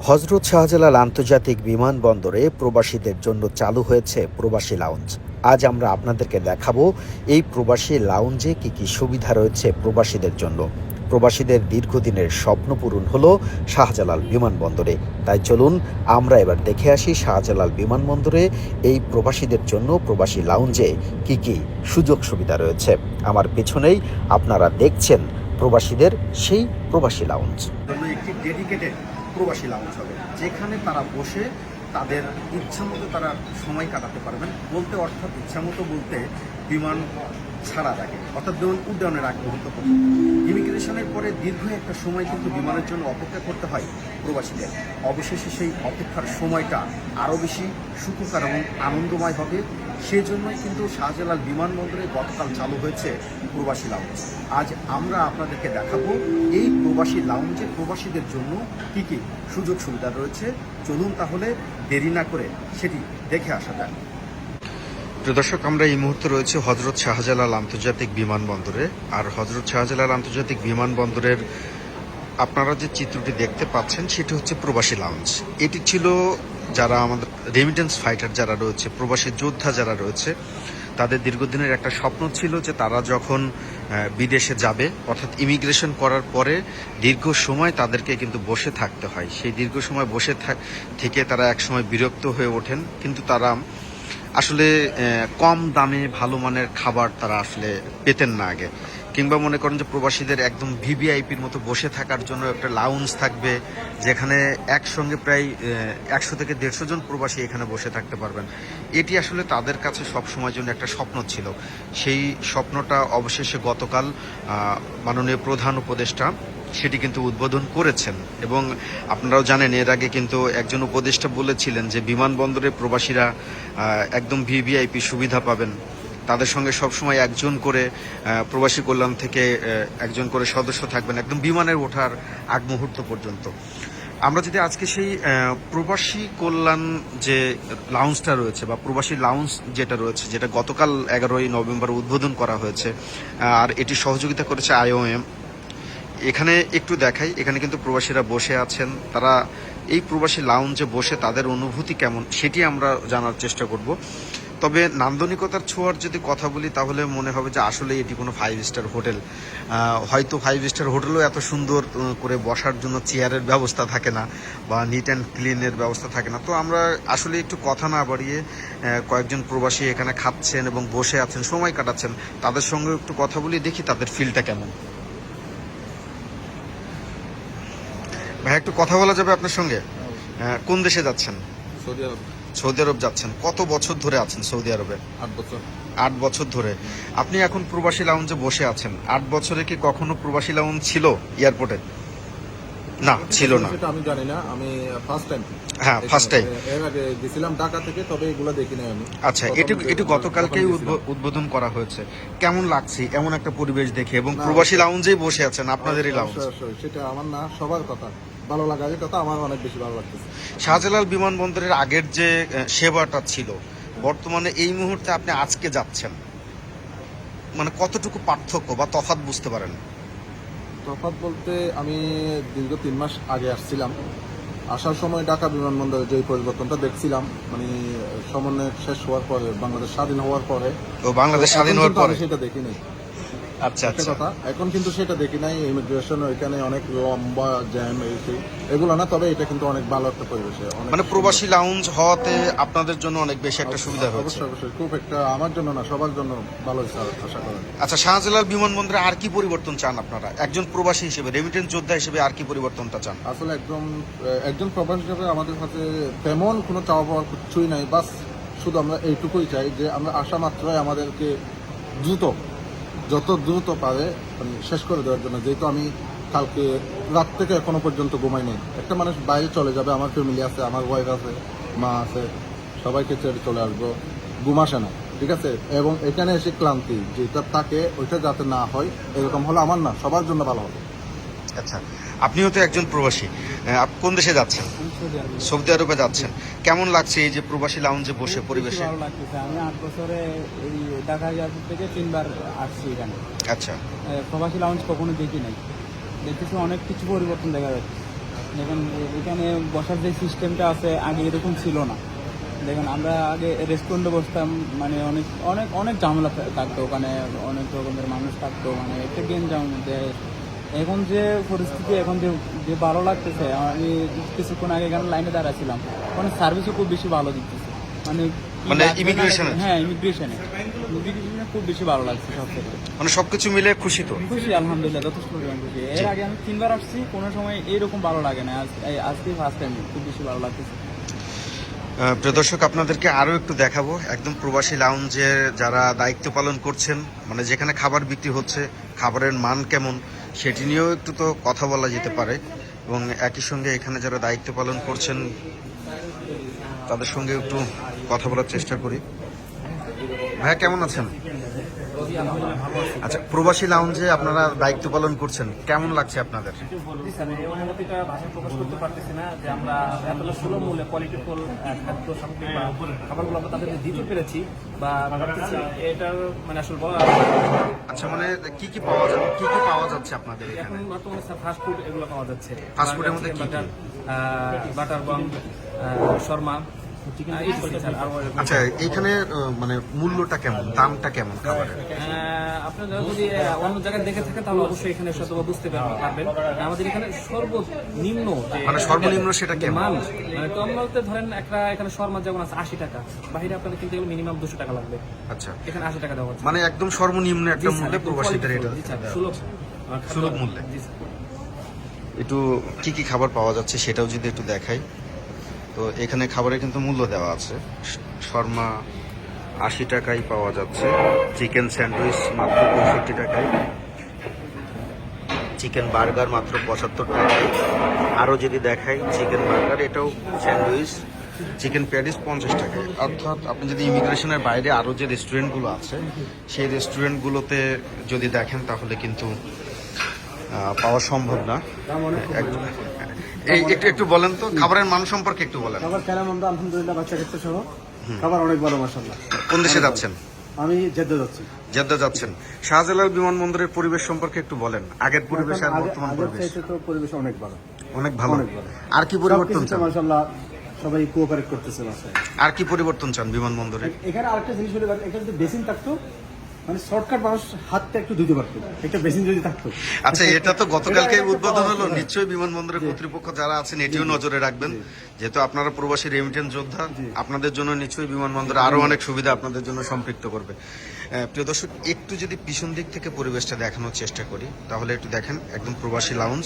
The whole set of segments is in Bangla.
হজরত শাহজালাল আন্তর্জাতিক বিমানবন্দরে প্রবাসীদের জন্য চালু হয়েছে প্রবাসী লাউঞ্জ। আজ আমরা আপনাদেরকে দেখাবো এই প্রবাসী লাউঞ্জে কী কী সুবিধা রয়েছে প্রবাসীদের জন্য। প্রবাসীদের দীর্ঘদিনের স্বপ্ন পূরণ হলো শাহজালাল বিমানবন্দরে। তাই চলুন আমরা এবার দেখে আসি শাহজালাল বিমানবন্দরে এই প্রবাসীদের জন্য প্রবাসী লাউঞ্জে কী কী সুযোগ সুবিধা রয়েছে। আমার পেছনেই আপনারা দেখছেন প্রবাসীদের সেই প্রবাসী লাউঞ্জ। একটি ডেডিকেটেড প্রবাসী লাউঞ্জ হবে, যেখানে তারা বসে তাদের ইচ্ছামতো তারা সময় কাটাতে পারবেন। অর্থাৎ ইচ্ছামতো বলতে বিমান ছাড়ার আগে, অর্থাৎ বিমান উড্ডয়নের আগ মুহূর্ত পর্যন্ত। ইমিগ্রেশনের পরে দীর্ঘ একটা সময় কিন্তু বিমানের জন্য অপেক্ষা করতে হয় প্রবাসীদের। অবশেষে সেই অপেক্ষার সময়টা আরও বেশি সুখকর এবং আনন্দময় হবে। সেজন্যই কিন্তু শাহজালাল বিমানবন্দরে গতকাল চালু হয়েছে প্রবাসী লাউঞ্জ। আজ আমরা আপনাদেরকে দেখাবো এই প্রবাসী লাউঞ্জে প্রবাসীদের জন্য কী কী সুযোগ সুবিধা রয়েছে। চলুন তাহলে দেরি না করে সেটি দেখে আসা যাক। প্রিয় দর্শক, আমরা এই মুহূর্তে রয়েছে হজরত শাহজালাল আন্তর্জাতিক বিমানবন্দরে। আর হজরত শাহজালাল আন্তর্জাতিক বিমানবন্দরের আপনারা যে চিত্রটি দেখতে পাচ্ছেন সেটি হচ্ছে প্রবাসী লাউঞ্জ। এটি ছিল যারা আমাদের রেমিটেন্স ফাইটার যারা রয়েছে, প্রবাসী যোদ্ধা যারা রয়েছে, তাদের দীর্ঘদিনের একটা স্বপ্ন ছিল যে তারা যখন বিদেশে যাবে, অর্থাৎ ইমিগ্রেশন করার পরে দীর্ঘ সময় তাদেরকে কিন্তু বসে থাকতে হয়। সেই দীর্ঘ সময় বসে থেকে তারা একসময় বিরক্ত হয়ে ওঠেন, কিন্তু তারা আসলে কম দামে ভালো মানের খাবার তারা আসলে পেতেন না আগে। কিংবা মনে করেন যে প্রবাসীদের একদম ভিভিআইপির মতো বসে থাকার জন্য একটা লাউঞ্জ থাকবে, যেখানে একসঙ্গে প্রায় 100 থেকে 150 জন প্রবাসী এখানে বসে থাকতে পারবেন। এটি আসলে তাদের কাছে সব সময়ের জন্য একটা স্বপ্ন ছিল। সেই স্বপ্নটা অবশেষে গতকাল মাননীয় প্রধান উপদেষ্টা সেটি কিন্তু উদ্বোধন করেছেন। এবং আপনারাও জানেন এর আগে কিন্তু একজন উপদেষ্টা বলেছিলেন যে বিমানবন্দরে প্রবাসীরা একদম ভিভিআইপি সুবিধা পাবেন। তাদের সঙ্গে সবসময় একজন করে প্রবাসী কল্যাণ থেকে একজন করে সদস্য থাকবেন একদম বিমানের ওঠার আগ মুহূর্ত পর্যন্ত। আমরা যদি আজকে সেই প্রবাসী কল্যাণ যে লাউঞ্জটা রয়েছে বা প্রবাসী লাউঞ্জ যেটা রয়েছে, যেটা গতকাল 11ই নভেম্বর উদ্বোধন করা হয়েছে, আর এটি সহযোগিতা করেছে IOM, এখানে একটু দেখাই। এখানে কিন্তু প্রবাসীরা বসে আছেন, তারা এই প্রবাসী লাউঞ্জে বসে তাদের অনুভূতি কেমন সেটি আমরা জানার চেষ্টা করব। তবে নান্দনিকতার ছোঁয়ার যদি কথা বলি তাহলে মনে হবে যে আসলে এটি কোনো 5 স্টার হোটেল। হয়তো 5 স্টার হোটেলেও এত সুন্দর করে বসার জন্য চেয়ারের ব্যবস্থা থাকে না বা নিট অ্যান্ড ক্লিনের ব্যবস্থা থাকে না। তো আমরা আসলে একটু কথা না বাড়িয়ে কয়েকজন প্রবাসী এখানে খাচ্ছেন এবং বসে আছেন, সময় কাটাচ্ছেন, তাদের সঙ্গে একটু কথা বলি, দেখি তাদের ফিলটা কেমন। ভাই, একটু কথা বলা যাবে আপনার সঙ্গে? কোন দেশে যাচ্ছেন? সৌদি আরব। সৌদি আরব যাচ্ছেন। কত বছর ধরে আছেন সৌদি আরবে? 8 বছর। 8 বছর ধরে। আপনি এখন প্রবাসী লাউঞ্জে বসে আছেন। 8 বছরে কি কখনো প্রবাসী লাউঞ্জ ছিল এয়ারপোর্টে? না, ছিল না। সেটা আমি জানি না, আমি ফার্স্ট টাইম। হ্যাঁ, ফার্স্ট টাইম। এর আগে গেছিলাম ঢাকা থেকে, তবে এগুলো দেখি নাই আমি। আচ্ছা, এটি গতকালকেই উদ্বোধন করা হয়েছে। কেমন লাগছে এমন একটা পরিবেশ দেখে এবং প্রবাসী লাউঞ্জেই বসে আছেন আপনাদেরই লাউঞ্জ? সেটা আমার না, সবার কথা ভালো লাগার কথা, আমার অনেক বেশি ভালো লাগতেছে। শাহজালাল বিমানবন্দরের আগের যে সেবাটা ছিল, বর্তমানে এই মুহূর্তে আপনি আজকে যাচ্ছেন, মানে কতটুকু পার্থক্য বা তফাৎ বুঝতে পারেন? তফাৎ বলতে, আমি দীর্ঘ 3 মাস আগে আসছিলাম। আসার সময় ঢাকা বিমানবন্দরে যে পরিবর্তনটা দেখছিলাম, মানে সমন্বয় শেষ হওয়ার পরে, বাংলাদেশ স্বাধীন হওয়ার পরে। বাংলাদেশ স্বাধীন হওয়ার পরে সেটা দেখিনি। আচ্ছা আচ্ছা। কথা, এখন কিন্তু সেটা দেখি নাই। ইমিগ্রেশন ওইখানে অনেক লম্বা জ্যাম, এগুলো না, তবে এটা কিন্তু অনেক ভালো একটা পরিবেশে, মানে প্রবাসী লাউঞ্জ হওয়াতে আপনাদের জন্য অনেক বেশি একটা সুবিধা হয়েছে। অবশ্যই অবশ্যই, খুব একটা আমার জন্য না, সবার জন্য ভালো হয়েছে আশা করেন। আচ্ছা, শাহজালাল বিমানবন্দরে আর কি পরিবর্তন চান আপনারা একজন প্রবাসী হিসেবে, রেমিটেন্স যোদ্ধা হিসেবে আর কি পরিবর্তনটা চান? আসলে একজন প্রবাসী হিসেবে আমাদের কাছে তেমন কোনো চাওয়া পাওয়ার কিছুই নাই। বাস শুধু আমরা এইটুকুই চাই যে আমরা আসা মাত্রই আমাদেরকে যত দ্রুত পারে মানে শেষ করে দেওয়ার জন্য। যেহেতু আমি কালকে রাত থেকে এখনো পর্যন্ত ঘুমাই নেই। একটা মানুষ বাইরে চলে যাবে, আমার ফ্যামিলি আছে, আমার ওয়াইফ আছে, মা আছে, সবাইকে ছেড়ে চলে আসবো, ঘুম আসে না, ঠিক আছে? এবং এখানে এসে ক্লান্তি যেটা থাকে ওইটা যাতে না হয়, এরকম হলে আমার না, সবার জন্য ভালো হবে। আচ্ছা, আপনিও তো একজন প্রবাসী, কোন দেশে যাচ্ছেন? সৌদি আরবে যাচ্ছেন। কেমন লাগছে এই যে প্রবাসী লাউঞ্জে বসে পরিবেশে? ভালো লাগতেছে। আমি 8 বছরে এই ঢাকা এয়ারপোর্ট থেকে 3বার আসছি এখানে। আচ্ছা, প্রবাসী লাউঞ্জ কখনো দেখি নাই, দেখতেছি অনেক কিছু পরিবর্তন দেখা যাচ্ছে। দেখুন এখানে বসার যে সিস্টেমটা আছে আগে এরকম ছিল না। দেখুন আমরা আগে রেস্টুরেন্টে বসতাম, মানে অনেক অনেক অনেক ঝামেলা থাকতো, ওখানে অনেক রকমের মানুষ থাকতো, মানে একটা গেম জামের মধ্যে। এখন যে পরিস্থিতি, এখন যে যে ভালো লাগতেছে, আমি কিছুক্ষণ আগে এখানে লাইনে দাঁড়াছিলাম, ওখানে সার্ভিসও খুব বেশি ভালো দিতেছে, মানে মানে ইমিগ্রেশনে? হ্যাঁ ইমিগ্রেশনে খুব বেশি ভালো লাগছে সব ক্ষেত্রে। মানে সবকিছু মিলে খুশি তো? খুশি আলহামদুলিল্লাহ, যথেষ্ট পরিমাণ খুশি। এর আগে আমি 3 বার আসছি, কোনো সময় এইরকম ভালো লাগে না, আজকে ফার্স্ট টাইম খুব বেশি ভালো লাগতেছে। প্রিয় দর্শক, আপনাদেরকে আরও একটু দেখাবো একদম প্রবাসী লাউঞ্জে যারা দায়িত্ব পালন করছেন, মানে যেখানে খাবার বিক্রি হচ্ছে খাবারের মান কেমন সেটি নিয়েও একটু তো কথা বলা যেতে পারে, এবং একই সঙ্গে এখানে যারা দায়িত্ব পালন করছেন তাদের সঙ্গে একটু কথা বলার চেষ্টা করি। ভাইয়া কেমন আছেন? আচ্ছা, প্রবাসী লাউঞ্জে আপনারা দায়িত্ব পালন করছেন, কেমন লাগছে আপনাদের? এই অনুভূতিটা ভাষায় প্রকাশ করতে পারতেছি না যে আমরা এতটা সুলভ মূল্যে কোয়ালিটিফুল খাদ্য সামগ্রী বা খাবারগুলো আমরা তাদেরকে দিতে পেরেছি বা ভাবতেছি এটার মানে আসলে বলা। আচ্ছা, মানে কি কি পাওয়া যাচ্ছে আপনাদের এখন এখানে? বর্তমানে ফাস্ট ফুড এগুলো পাওয়া যাচ্ছে। ফাস্ট ফুডের মধ্যে কি কি? বাটার বন, শর্মা, চিকেন। আচ্ছা, এইখানে মানে মূল্যটা কেমন, দামটা কেমন খাবারের? আপনারা যদি অন্য জায়গায় দেখে থাকেন তাহলে অবশ্যই এখানে হয়তো বুঝতে পারবেন। আমাদের এখানে সর্বনিম্ন মানে সর্বনিম্ন সেটা কেমন? মান মানে কম বলতে ধরেন একটা এখানে শর্মা যেমন আছে 80 টাকা, বাইরে আপনাদের কিন্তু মিনিমাম 200 টাকা লাগবে। আচ্ছা, এখানে 80 টাকা দেওয়া হচ্ছে। মানে একদম সর্বনিম্ন একটা মূল্যে প্রবাসীদের এটা জি স্যার, সুলভ সুলভ মূল্যে। জি স্যার। একটু কি কি খাবার পাওয়া যাচ্ছে সেটাও যদি একটু দেখাই। তো এখানে খাবারের কিন্তু মূল্য দেওয়া আছে। শর্মা 80 টাকায় পাওয়া যাচ্ছে, চিকেন স্যান্ডউইচ মাত্র 65 টাকায়, চিকেন বার্গার মাত্র 75 টাকায়। আরও যদি দেখাই চিকেন বার্গার, এটাও স্যান্ডউইচ, চিকেন প্যাটিস 50 টাকায়। অর্থাৎ আপনি যদি ইমিগ্রেশনের বাইরে আরও যে রেস্টুরেন্টগুলো আছে সেই রেস্টুরেন্টগুলোতে যদি দেখেন তাহলে কিন্তু পাওয়া সম্ভব না। একটু বলেন তো খাবারের মান সম্পর্কে একটু বলেন। খাবার খেলাম আমরা আলহামদুলিল্লাহ, বাচ্চা কাচ্চা সহ খাবার অনেক ভালো মাশাআল্লাহ। কোন দেশে যাচ্ছেন? আমি জেদ্দা যাচ্ছি। জেদ্দা যাচ্ছেন। শাহজালাল বিমানবন্দরের পরিবেশ সম্পর্কে একটু বলেন, আগের পরিবেশ আর বর্তমান আগের পরিবেশ। চাইতে তো পরিবেশ অনেক ভালো, অনেক ভালো। অনেক ভালো। আর কি পরিবর্তন চান? মাশাআল্লাহ সবাই কোঅপারেট করতেছে মাশাআল্লাহ। আর কি পরিবর্তন চান বিমানবন্দরে? এখানে আরেকটা জিনিস হলো, এখানে যদি বেসিন থাকতো, মানে শর্টকাট মানুষ হাতটা একটু ধুতে পারতো, একটা বেসিন যদি থাকতো। আচ্ছা, এটা তো গতকালকে উদ্বোধন হলো, নিশ্চয়ই বিমানবন্দরের কর্তৃপক্ষ যারা আছেন এটিও নজরে রাখবেন, যেহেতু আপনারা প্রবাসী রেমিটেন্স যোদ্ধা, আপনাদের জন্য নিশ্চয়ই বিমানবন্দরে আরো অনেক সুবিধা আপনাদের জন্য সম্পৃক্ত করবে। প্রিয় দর্শক, একটু যদি পিছন দিক থেকে পরিবেশটা দেখানোর চেষ্টা করি তাহলে একটু দেখেন, একদম প্রবাসী লাউঞ্জ।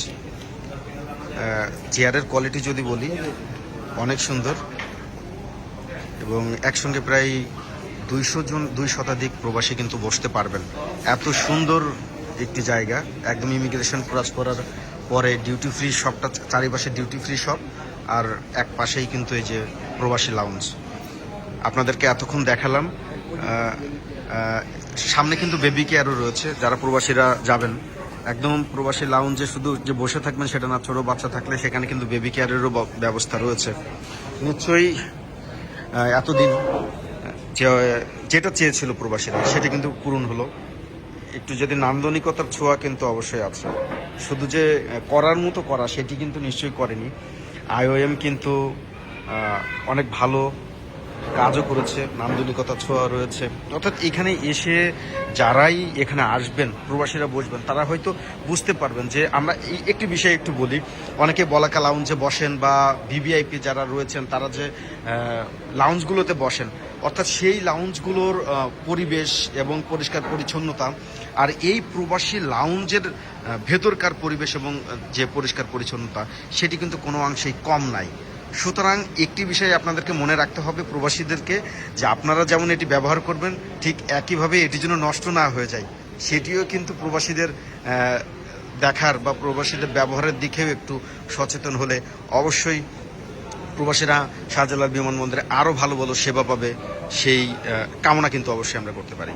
চেয়ারের কোয়ালিটি যদি বলি অনেক সুন্দর, এবং একসঙ্গে প্রায় 200 শতাধিক প্রবাসী কিন্তু বসতে পারবেন। এত সুন্দর একটি জায়গা, একদম ইমিগ্রেশন ক্রস করার পরে ডিউটি ফ্রি শপটা, চারিপাশে ডিউটি ফ্রি শপ, আর এক পাশেই কিন্তু এই যে প্রবাসী লাউঞ্জ আপনাদেরকে এতক্ষণ দেখালাম। সামনে কিন্তু বেবি কেয়ারও রয়েছে, যারা প্রবাসীরা যাবেন একদম প্রবাসী লাউঞ্জে শুধু যে বসে থাকবেন সেটা না, ছোট বাচ্চা থাকলে সেখানে কিন্তু বেবি কেয়ারেরও ব্যবস্থা রয়েছে। নিশ্চয়ই এতদিন যেটা চেয়েছিল প্রবাসীরা সেটা কিন্তু পূরণ হলো। একটু যদি নান্দনিকতার ছোঁয়া কিন্তু অবশ্যই আছে, শুধু যে করার মতো করা সেটি কিন্তু নিশ্চয়ই করেনি। IOM কিন্তু অনেক ভালো কাজও করেছে, নান্দনিকতার ছোঁয়া রয়েছে। অর্থাৎ এখানে এসে যারাই এখানে আসবেন, প্রবাসীরা বসবেন, তারা হয়তো বুঝতে পারবেন যে আমরা এই একটি বিষয় একটু বলি, অনেকে বলাকা লাউঞ্জে বসেন বা VVIP যারা রয়েছেন তারা যে লাউঞ্জগুলোতে বসেন, অর্থাৎ সেই লাউঞ্জগুলোর পরিবেশ এবং পরিষ্কার পরিচ্ছন্নতা আর এই প্রবাসী লাউঞ্জের ভেতরকার পরিবেশ এবং যে পরিষ্কার পরিচ্ছন্নতা সেটি কিন্তু কোনো অংশেই কম নাই। সুতরাং একটি বিষয় আপনাদেরকে মনে রাখতে হবে প্রবাসীদেরকে, যে আপনারা যেমন এটি ব্যবহার করবেন ঠিক একইভাবে এটি যেন নষ্ট না হয়ে যায়, সেটিও কিন্তু প্রবাসীদের দেখার বা প্রবাসীদের ব্যবহারের দিকেও একটু সচেতন হলে অবশ্যই প্রবাসীরা শাহজালাল বিমানবন্দরে আরও ভালো ভালো সেবা পাবে, সেই কামনা কিন্তু অবশ্যই আমরা করতে পারি।